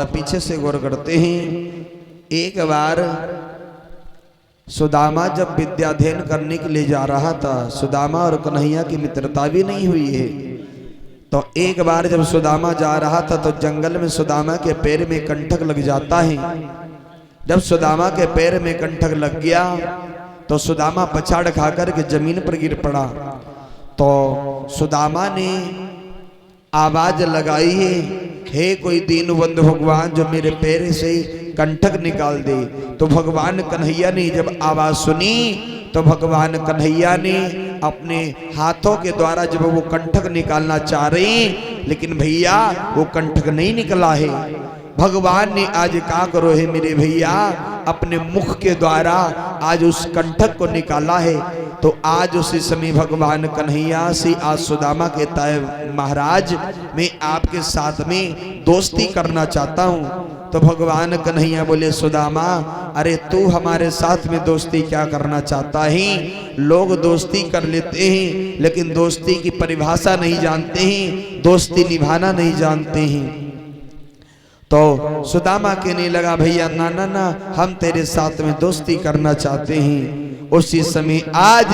पीछे से गौर करते हैं। एक बार सुदामा जब विद्याध्ययन करने के लिए जा रहा था, सुदामा और कन्हैया की मित्रता भी नहीं हुई है। तो एक बार जब सुदामा जा रहा था तो जंगल में सुदामा के पैर में कंटक लग जाता है। जब सुदामा के पैर में कंटक लग गया तो सुदामा पछाड़ खा करके जमीन पर गिर पड़ा। तो सुदामा ने आवाज लगाई है, हे कोई दीनबंधु भगवान जो मेरे पैर से कंटक निकाल दे। तो भगवान कन्हैया ने जब आवाज सुनी तो भगवान कन्हैया ने अपने हाथों के द्वारा जब वो कंटक निकालना चाह रहे, लेकिन भैया वो कंटक नहीं निकला है। भगवान ने आज क्या करो है मेरे भैया, अपने मुख के द्वारा आज उस कंटक को निकाला है। तो आज उसी समय भगवान कन्हैया से आज सुदामा कहता है, महाराज मैं आपके साथ में दोस्ती करना चाहता हूँ। तो भगवान कन्हैया बोले, सुदामा अरे तू हमारे साथ में दोस्ती क्या करना चाहता है? लोग दोस्ती कर लेते हैं लेकिन दोस्ती की परिभाषा नहीं जानते हैं, दोस्ती निभाना नहीं जानते हैं। तो सुदामा कहने लगा, भैया ना ना ना, हम तेरे साथ में दोस्ती करना चाहते हैं। उसी समय आज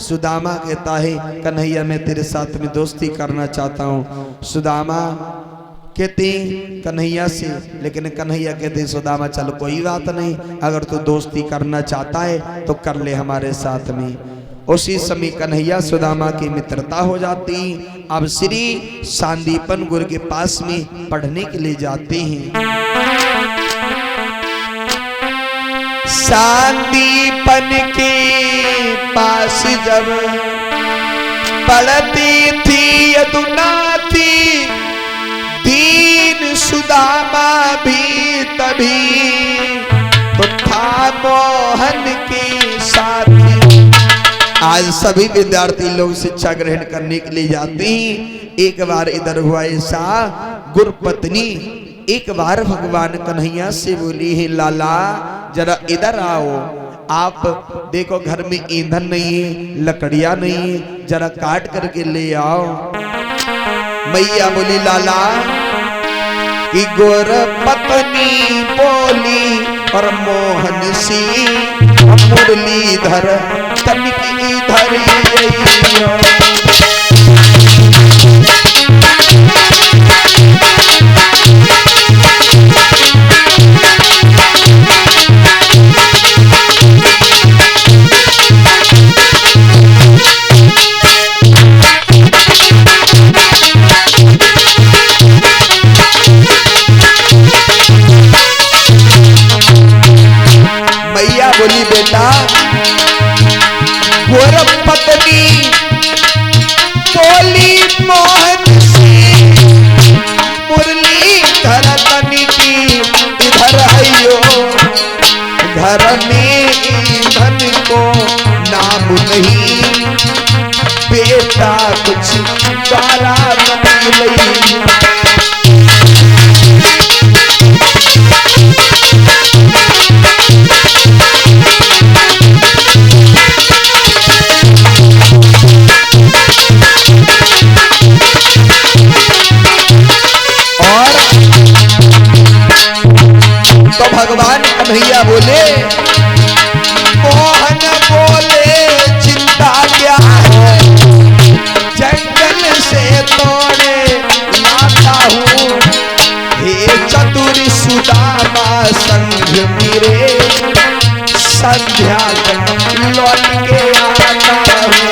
सुदामा कहता है, कन्हैया मैं तेरे साथ में दोस्ती करना चाहता हूँ। सुदामा कहते कन्हैया से, लेकिन कन्हैया कहते सुदामा चल कोई बात नहीं, अगर तू दोस्ती करना चाहता है तो कर ले हमारे साथ में। उसी समय कन्हैया सुदामा की मित्रता हो जाती। अब श्री सांदीपन गुरु के पास में पढ़ने के लिए जाते हैं। सांदीपन के पास जब पढ़ती थी यदुनाथी, दीन सुदामा भी तभी तो था मोहन के साथी। आज सभी विद्यार्थी लोग शिक्षा ग्रहण करने के लिए जाते हैं। एक बार इधर हुआ ऐसा, गुरुपत्नी एक बार भगवान कन्हैया से बोली है, लाला जरा इधर आओ, आप देखो घर में ईंधन नहीं है, लकड़ियां नहीं है, जरा काट करके ले आओ। मैया बोली, लाला कि गुरुपत्नी बोली और मोहन सी मुरलीधर तनिकी धरी। मैया बोली, बेटा गुरुपत्नी बोली मोहन से मुरलीधर तनिकी इधर आइयो। घर में ईंधन को नाम नहीं, बेटा कुछ तारा नहीं। तो भगवान कन्हैया बोले, मोहन बोले चिंता क्या है, जंगल से तोड़े लाता हूँ। हे चतुर सुदामा संग मेरे, संध्या लौट के आता हूँ।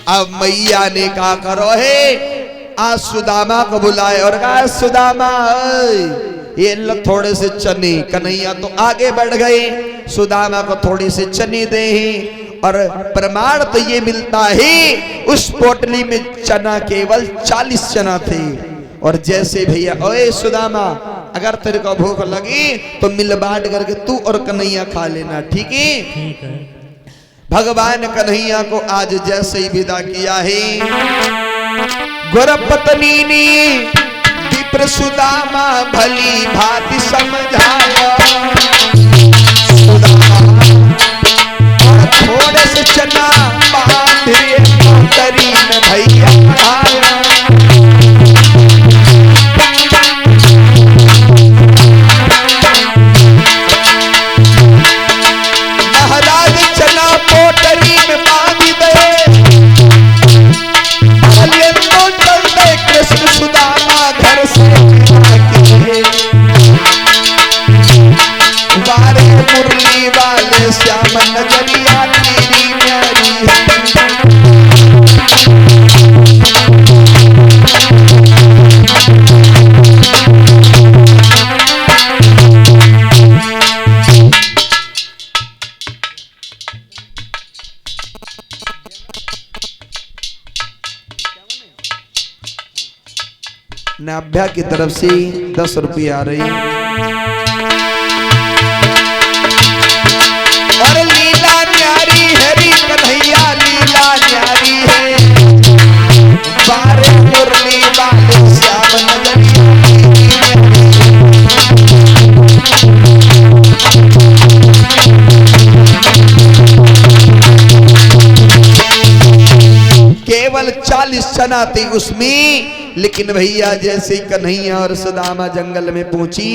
अब मैया ने कहा करो है, आज सुदामा को बुलाए और कहा, सुदामा ये लोग थोड़े से चने। कन्हैया तो आगे बढ़ गए, सुदामा को थोड़ी से चने दे। और प्रमाण तो ये मिलता है, उस पोटली में चना केवल 40 चना थे। और जैसे भैया, ओए सुदामा अगर तेरे को भूख लगी तो मिल बांट करके तू और कन्हैया खा लेना, ठीक है। भगवान कन्हैया को आज जैसे ही विदा किया है, गुरपत्नी ने विप्र सुदामा भली भांति समझाया। थोड़े से चना बांधे मोटरी में भैया आया। महाराज चना पोटरी में बांध दे, तो चलते कृष्ण सुदामा घर से वारे मुरली वाले श्याम नजरिया तेरी प्यारी। नाभ्या की तरफ से 10 रुपये आ रही। और लीला न्यारी हरी कन्हैया लीला न्यारी है, बारे मुरली वाले श्याम नजरिया। केवल 40 चना थी उसमें, लेकिन भैया जैसे कन्हैया और सुदामा जंगल में पहुंची,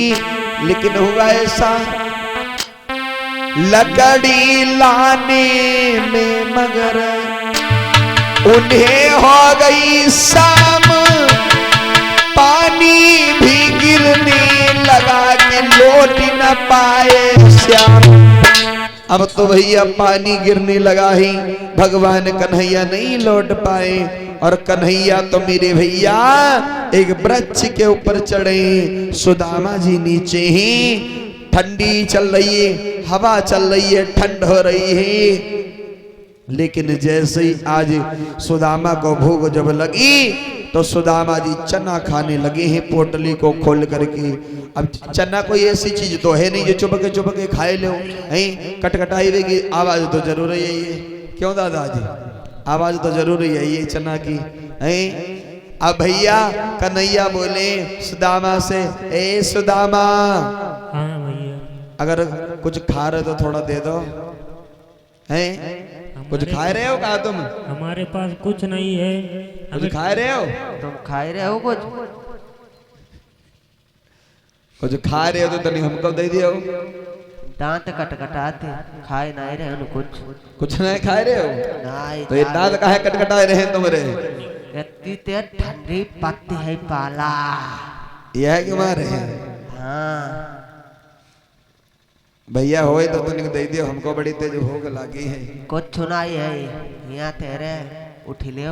लेकिन हुआ ऐसा लकड़ी लाने में मगर उन्हें हो गई शाम, पानी भी गिरने लगा कि लौट न पाए श्याम। अब तो भैया पानी गिरने लगा ही, भगवान कन्हैया नहीं लौट पाए। और कन्हैया तो मेरे भैया एक वृक्ष के ऊपर चढ़े, सुदामा जी नीचे ही। ठंडी चल रही है, हवा चल रही है, ठंड हो रही है। लेकिन जैसे ही आज सुदामा को भूख जब लगी तो सुदामा जी चना खाने लगे हैं पोटली को खोल करके। अब चना कोई ऐसी चीज तो है नहीं जो चुप के खाए लो, कटकटाई की आवाज तो जरूर है ये। क्यों दादाजी, आवाज तो जरूर है ये चना की है। अब भैया कन्हैया बोले सुदामा से, ए सुदामा, हाँ भैया, अगर कुछ खा रहे तो थोड़ा दे दो। हैं कुछ खा रहे हो क्या तुम? हमारे पास कुछ नहीं है। कुछ खा रहे हो? तुम खा रहे हो कुछ? कुछ खा रहे हो तो तनी हमको दे दियो। दांत कटकटाते खाए नहीं रहे कुछ। कुछ नहीं खा रहे हो? नहीं। तो ये दांत काहे कटकटाए रहे तुम्हारे? इतनी तेज ठंडी पत्ती है पाला। यह है क्यों मारे? हाँ भैया होए तो तनिक दे दियो, हमको बड़ी तेज भूख लगी है। कुछ सुनाई है यहाँ तेरे उठ ले।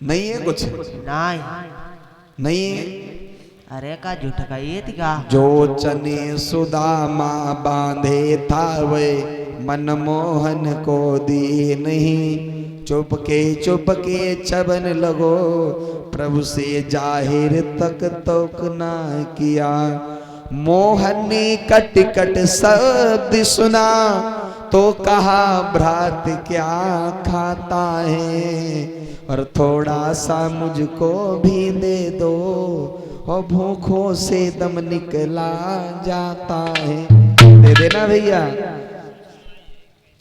नहीं है कुछ? नहीं नहीं है। अरे का झूठ का ये थी। जो चने सुदामा बांधे था वे मनमोहन को दिए नहीं, चुपके चबन लगो प्रभु से जाहिर तक तोक ना किया। मोहन ने कट कट शब्द सुना तो कहा भ्रात क्या खाता है, और थोड़ा सा मुझको भी दे दो, और भूखों से दम निकला जाता है। दे देना भैया।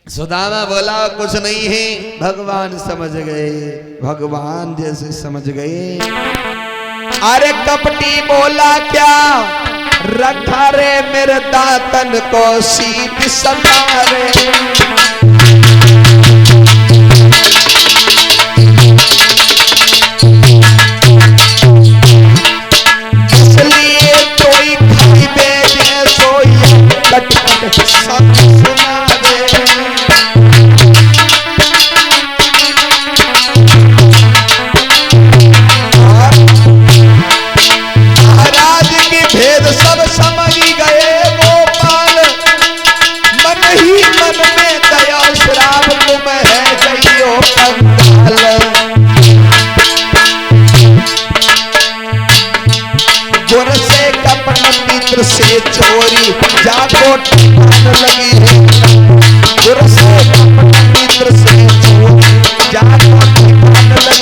सुदामा बोला कुछ नहीं है। भगवान समझ गए, भगवान जैसे समझ गए। अरे कपटी बोला क्या रखा रे मेरे दातन को सीध संभारे। इसलिए कोई खाई बेचे सोई कट कट सब सुना दे। महाराज की भेद सब समझ गए गोपाल, मन ही मन में दया श्राप तुम है जइयो कंगाल। गुर से कपट मित्र से चोरी जाको ठिकान लगी है। गुर से कपट मित्र से चोरी जाको ठिकान लगी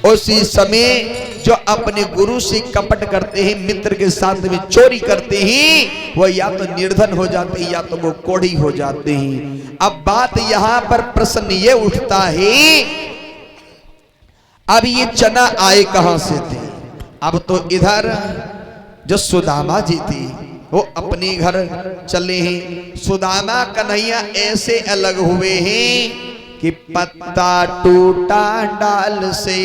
उसी समय जो अपने गुरु से कपट करते हैं, मित्र के साथ में चोरी करते हैं, वो या तो निर्धन हो जाते हैं या तो वो कोढ़ी हो जाते हैं। अब बात यहां पर प्रश्न ये उठता है, अब ये चना आए कहां से थे? अब तो इधर जो सुदामा जी थी वो अपने घर चले हैं। सुदामा कन्हैया ऐसे अलग हुए हैं कि पत्ता टूटा डाल से,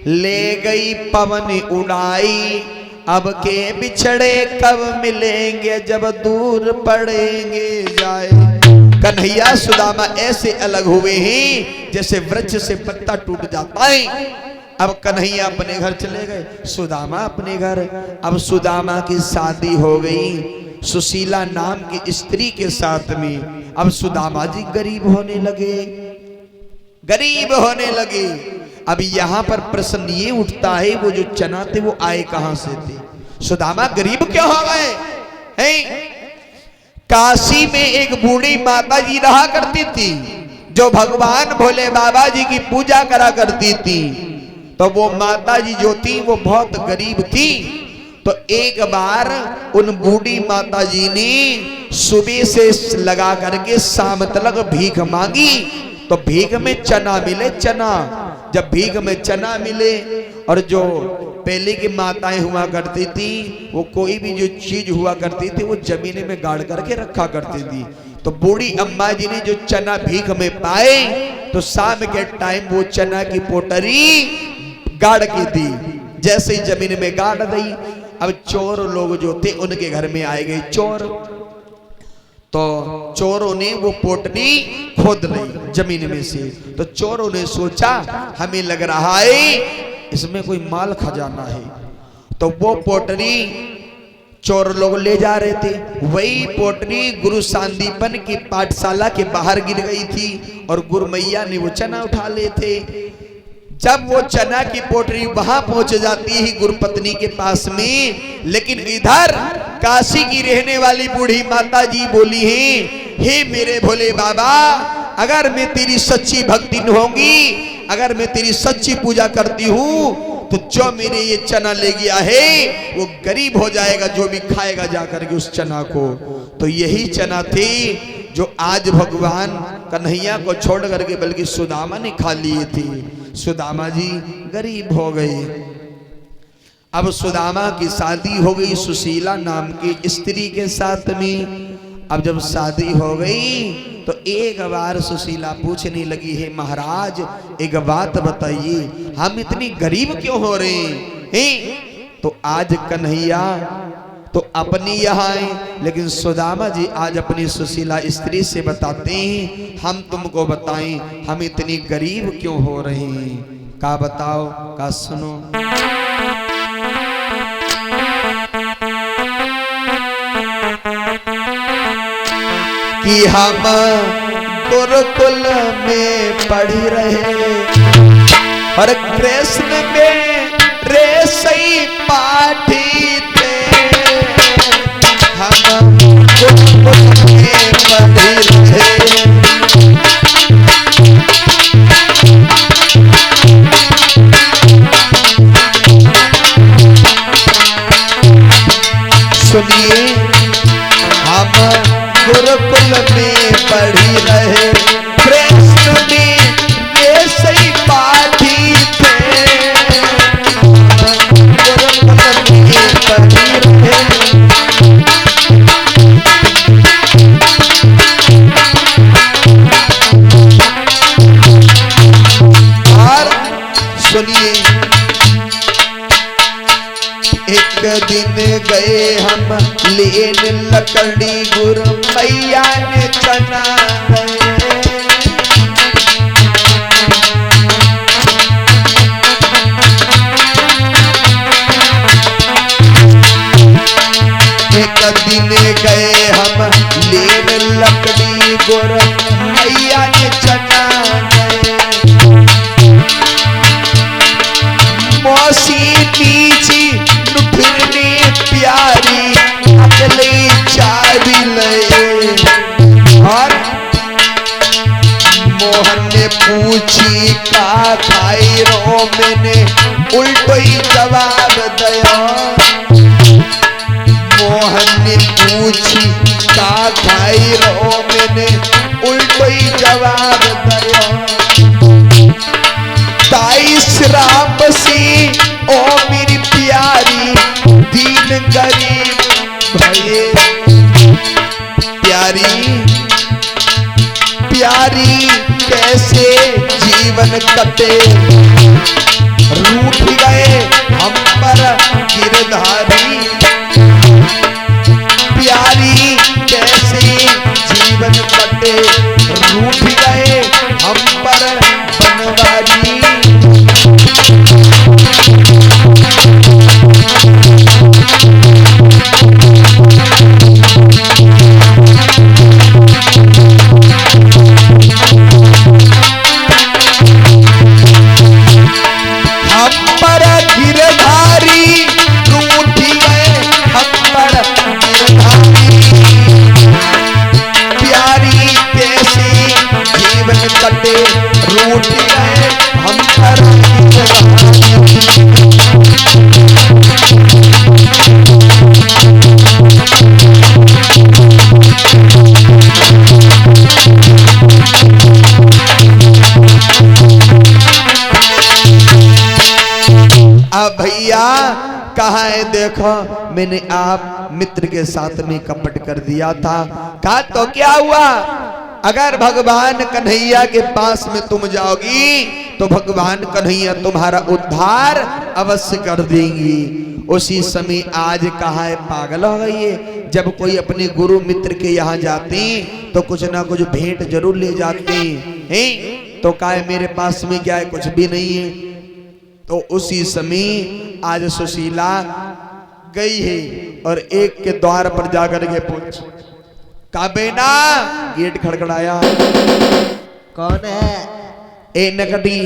ले गई पवन उड़ाई, अब के बिछड़े कब मिलेंगे जब दूर पड़ेंगे जाए। कन्हैया सुदामा ऐसे अलग हुए हैं जैसे वृक्ष से पत्ता टूट जाता है। अब कन्हैया अपने घर चले गए, सुदामा अपने घर। अब सुदामा की शादी हो गई सुशीला नाम की स्त्री के साथ में। अब सुदामा जी गरीब होने लगे, गरीब होने लगे। अब यहां पर प्रश्न ये उठता है, वो जो चना थे वो आए कहां से थे? सुदामा गरीब क्यों हो गए हैं? काशी में एक बूढ़ी माता जी रहा करती थी जो भगवान भोले बाबा जी की पूजा करा करती थी। तो वो माता जी जो थी वो बहुत गरीब थी। तो एक बार उन बूढ़ी माता जी ने सुबह से लगा करके शाम तक भीख मांगी। तो भीख में चना मिले, चना। जब भीख में चना मिले, और जो पहले की माताएं हुआ करती थी वो कोई भी जो चीज हुआ करती थी वो जमीन में गाड़ करके रखा करती थी। तो बूढ़ी अम्मा जी ने जो चना भीख में पाए तो शाम के टाइम वो चना की पोटरी गाड़ के दी। जैसे ही जमीन में गाड़ दी, अब चोर लोग जो थे उनके घर में आए गए चोर। तो चोरों ने वो पोटली खोद ली जमीन में से। तो चोरों ने सोचा हमें लग रहा है इसमें कोई माल खजाना है। तो वो पोटली चोर लोग ले जा रहे थे। वही पोटली गुरु सांदीपन की पाठशाला के बाहर गिर गई थी और गुरु मैया ने वो चना उठा ले थे। जब वो चना की पोटली वहां पहुंच जाती है गुरुपत्नी के पास में, लेकिन इधर काशी की रहने वाली बूढ़ी माता जी बोली हैं, हे मेरे भोले बाबा, अगर मैं तेरी सच्ची भक्ति होंगी, अगर मैं तेरी सच्ची पूजा करती हूँ, तो जो मेरे ये चना ले गया है वो गरीब हो जाएगा, जो भी खाएगा जाकर के उस चना को। तो यही चना थी जो आज भगवान कन्हैया को छोड़ करके बल्कि सुदामा ने खा लिए थे। सुदामा जी गरीब हो गए। अब सुदामा की शादी हो गई सुशीला नाम की स्त्री के साथ में। अब जब शादी हो गई तो एक बार सुशीला पूछने लगी है, महाराज एक बात बताइए, हम इतनी गरीब क्यों हो रहे हैं? तो आज कन्हैया तो अपनी यहाँ आए, लेकिन सुदामा जी आज अपनी सुशीला स्त्री से बताते हैं, हम तुमको बताएं हम इतनी गरीब क्यों हो रहे हैं। का बताओ, का सुनो। कि हम गुरुकुल में पढ़ी रहे और कृष्ण में रेसई पाठी थे, हम गुरुकुल में पढ़ी रहे। सुनिए, हम गुरुकुल में पढ़ी रहे, कृष्ण में ऐसे पाठी थे, गुरुकुल में पढ़ी रहे। और सुनिए, एक दिन गए हम लेन लकड़ी, गुरु मैया ने चना गए। एक दिन गए हम लेन लकड़ी, गुरु मैया ने चना गए। मौसी नीची फिरने प्यारी अगले चाबी ले। और मोहन ने पूछी का खाए खाई रो मैंने उल्टो ही जवाब दिया। मोहन ने पूछी का खाई रो मैंने उल्टो ही जवाब दिया। ताई श्राप सी ओ मेरी प्यारी दीन गरीब भये। प्यारी प्यारी कैसे जीवन कटे, रूठ गए हम पर गिरधारी। प्यारी कैसे जीवन कटे, रूठ गए हम पर बनवारी। कटे रूठ गए हम पर। अब भैया कहा है देखो मैंने आप मित्र के साथ में कपट कर दिया था। कहा तो क्या हुआ, अगर भगवान कन्हैया के पास में तुम जाओगी तो भगवान कन्हैया तुम्हारा उद्धार अवश्य कर देंगी। उसी समय आज कहा है पागल हो गई है, जब कोई अपने गुरु मित्र के यहाँ जाती तो कुछ ना कुछ भेंट जरूर ले जाती हैं। तो कहा है मेरे पास में क्या है, कुछ भी नहीं है। तो उसी समय आज सुशीला गई है और एक के द्वार पर जाकर के पूछ का बेना, गेट खड़खड़ाया। कौन है? ए नकटी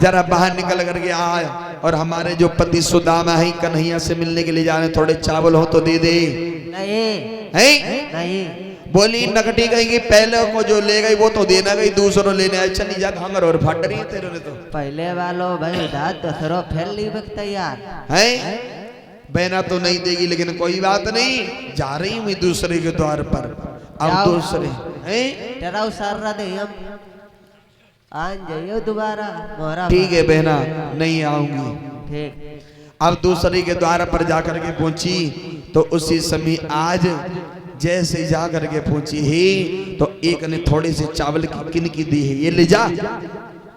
जरा बाहर निकल करके आए और हमारे जो पति सुदामा है कन्हैया से मिलने के लिए जाने, थोड़े चावल हो तो दे दे। नहीं बोली नकटी कहेंगी पहले को जो ले गई वो तो देना गई, दूसरों लेने आए। चली जा घंगर और फट रही है तेरे ने तो। पहले वालों भाई दाद दूसरों फैल ली वक्त तैयार है। बहना तो नहीं देगी लेकिन कोई बात नहीं, जा रही हूँ दूसरे के द्वार पर। अब दूसरे तेरा सारा दे हम आज जाइयो दोबारा मोहरा। ठीक है बहना नहीं आऊंगी। ठीक। अब दूसरे के द्वार पर जाकर के पहुंची तो उसी समय आज जैसे जा करके पहुंची है तो एक ने थोड़े से चावल की किनकी दी है, ये ले जा।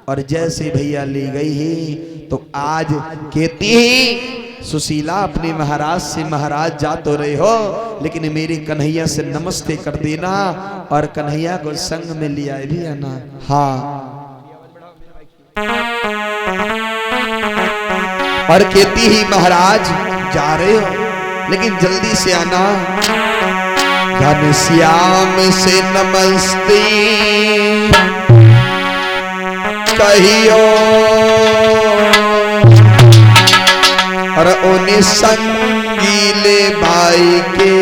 और जैसे भैया ले गई है तो आज कहती है सुशीला अपने महाराज से, महाराज जा तो रहे हो लेकिन मेरे कन्हैया से नमस्ते कर देना और कन्हैया को संग में लिया भी आना। हाँ। और कहती ही महाराज जा रहे हो लेकिन जल्दी से आना। घनश्याम से नमस्ते कहियो और उन्हें संगीले भाई के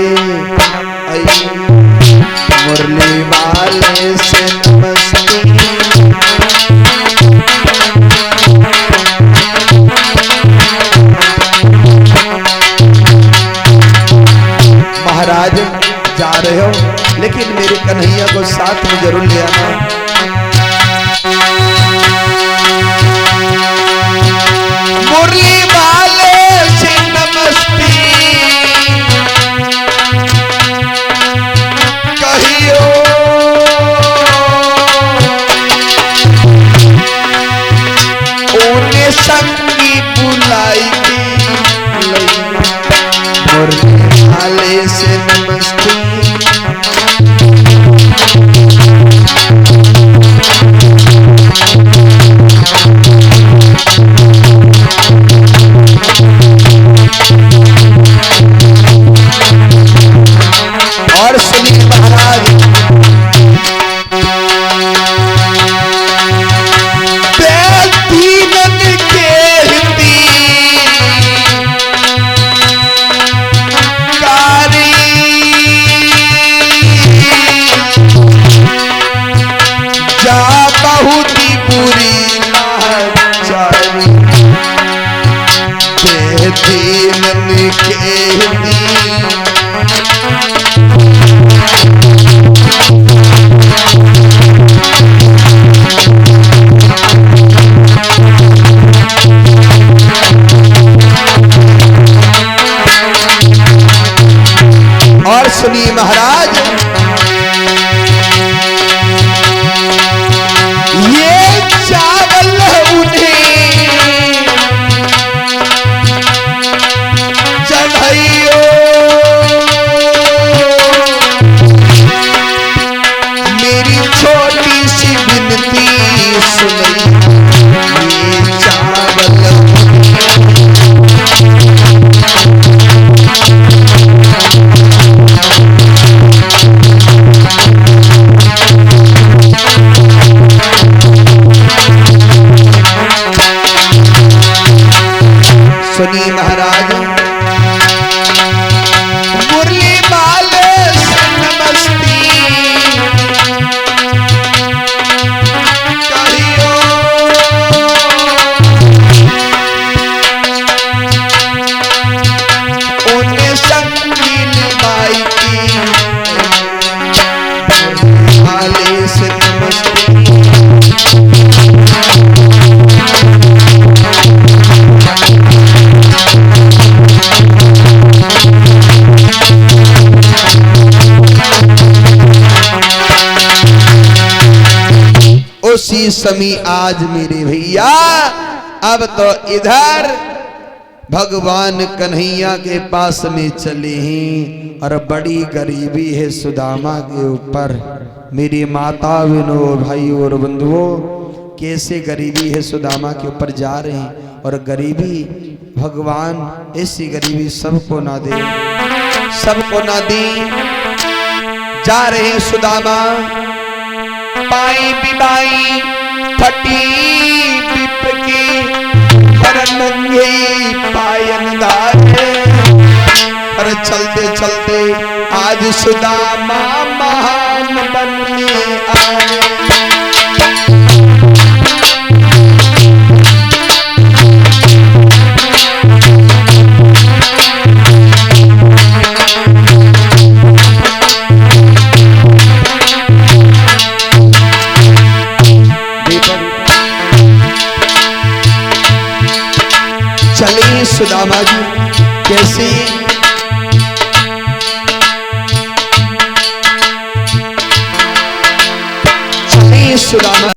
मुरली वाले से नमस्ते। महाराज जा रहे हो लेकिन मेरे कन्हैया को साथ में जरूर ले आना। मुरली वाले से नमस्ते कहियो उन्हें संगी बुलाई मुरली वाले से नमस्ते। और सुनिए महाराज दीनन के हिंदी कारी सुनिए महाराज, मुरली बाल नमस्ती कहियो, उन्हें संगीन बाई की बाले से नमस्ती। उसी समय आज मेरे भैया अब तो इधर भगवान कन्हैया के पास में चले हैं और बड़ी गरीबी है सुदामा के ऊपर। मेरी माता बहनों भाई और बंधुओं, कैसे गरीबी है सुदामा के ऊपर जा रहे हैं। और गरीबी भगवान ऐसी गरीबी सबको ना दे, सबको ना दे। जा रहे हैं सुदामा, पाई बिबाई फटी बिपकी पर नंगे पायन दारे। और चलते चलते आज सुदामा महान बनने आए। चलिए सुदामा जी कैसे चलिए सुदामा